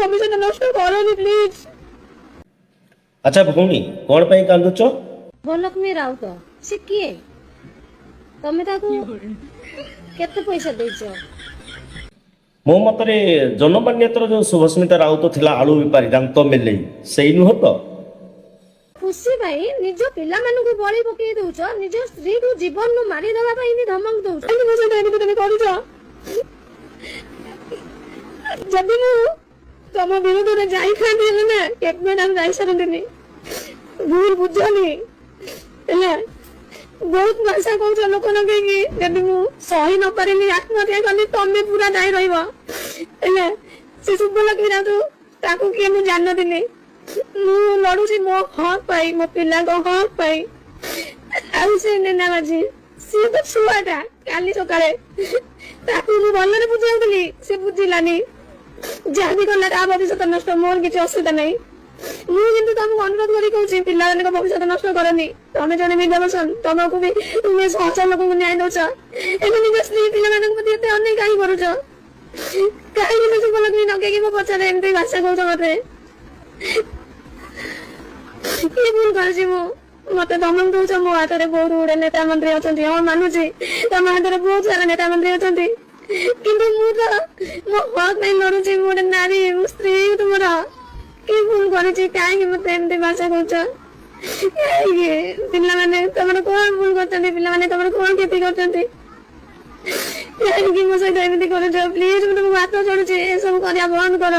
ଭବିଷ୍ୟତ ନଷ୍ଟ କରନି ପ୍ଲିଜ। ଆଚ୍ଛା ଭଉଣୀ, କଣ ପାଇଁ କାନ୍ଦୁଛ? ବରଲକ୍ଷ୍ମୀ ରାଉତ ସେ କିଏ? ତମେ ତାକୁ କେତେ ପଇସା ଦେଇଛ? ମୋ ମତରେ ଜନମାନ୍ୟତାର ଯୋଉ ଶୁଭସ୍ମିତା ରାଉତ ଥିଲା ଆଳୁ ବେପାରୀ ଦାନ୍ତ ମେଲେଇ, ସେଇ ନୁହଁ ତ? ଖୁସି ପାଇଁ ନିଜ ପିଲାମାନଙ୍କୁ ବଳି ପକେଇ ଦଉଛ, ନିଜ ସ୍ତ୍ରୀକୁ ଜୀବନରୁ ମାରିଦେବା ପାଇଁ ବି ଧମକ ଦଉଛ। ତମେ କରୁଛ। ଯଦି ମୁଁ ତମ ବିରୁଦ୍ଧରେ ଯାଇଥାନ୍ତି ହେଲେ ନା କେବେ ଯାଇସାରନ୍ତିନି। ଭୁଲ ବୁଝନି ହେଲା। ବହୁତ ଭାଷା କହୁଛ ଲୋକ ଲଗେଇକି। ଯଦି ମୁଁ ସହି ନ ପାରିଲି ଆତ୍ମହତ୍ୟା କଲି ତମେ ପୁରା ଦାୟୀ ରହିବ ହେଲା। ସେ ଶୁଭଲକ୍ଷ୍ମୀ ରାଉତ ତାକୁ କିଏ ମୁଁ ଜାଣିନଥିଲି। ମୁଁ ଲଢୁଛି ମୋ ହକ୍ ପାଇଁ, ମୋ ପିଲାଙ୍କ ହକ୍ ପାଇଁ। ଆଉ ସେ ନେନା ମାଝି ସିଏ ତ ଛୁଆଟା। କାଲି ସକାଳେ ତାକୁ ମୁଁ ଭଲରେ ବୁଝାଉଥିଲି, ସେ ବୁଝିଲାନି। ଯାହା ବି କଲା ତା ଭବିଷ୍ୟତ ନଷ୍ଟ, ମୋର କିଛି ଅସୁବିଧା ନାହିଁ। ମୁଁ କିନ୍ତୁ ତମକୁ ଅନୁରୋଧ କରି କହୁଛି ପିଲାମାନଙ୍କ ଭବିଷ୍ୟତ ନଷ୍ଟ କରନି। ତମେ ଜଣେ ବିଧବସନ, ତମକୁ ବି ତୁମେ ସହଜ ଲୋକଙ୍କୁ ନ୍ୟାୟ ଦଉଛ। ଏବେ ନିଜ ସ୍ତ୍ରୀ ପିଲାମାନଙ୍କ ପ୍ରତି ଏତେ ଅନ୍ୟାୟ କାହିଁ କରୁଛ? କାହିଁକି ସେ ଶୁଭଲକ୍ଷ୍ମୀ ଲଗେଇକି ମୋ ପଛରେ ଏମିତି ଭାଷା କହୁଛ ମତେ? କି ଭୁଲ କରିଛି ମୁଁ? ମତେ ଧମକ ଦଉଛ। ମୋ ହାତରେ ବହୁତ ଗୁଡେ ନେତା ମନ୍ତ୍ରୀ ଅଛନ୍ତି। ହଁ ମାନୁଛି ତମ ହାତରେ ବହୁତ ସାରା ନେତା ମନ୍ତ୍ରୀ ଅଛନ୍ତି, କିନ୍ତୁ ମୁଁ ତ ମୋ ହକ୍ ପାଇଁ ଲଢୁଛି। ମୁଁ ଗୋଟେ ନାରୀ, ମୋ ସ୍ତ୍ରୀ ତୁମର। କି ଭୁଲ କରିଛି? କାହିଁକି ମତେ ଏମିତି ଭାଷା କରୁଛ? କାହିଁକି? ପିଲାମାନେ ତମର କଣ ଭୁଲ କରୁଛନ୍ତି? ପିଲାମାନେ ତମର କଣ କ୍ଷତି କରୁଛନ୍ତି? କାହିଁକି ମୋ ସହିତ ଏମିତି କରୁଛ? ପ୍ଲିଜ ମୁଁ ତମକୁ ହାତ ଯୋଡୁଛି, ଏସବୁ କରିବା ବନ୍ଦ କର।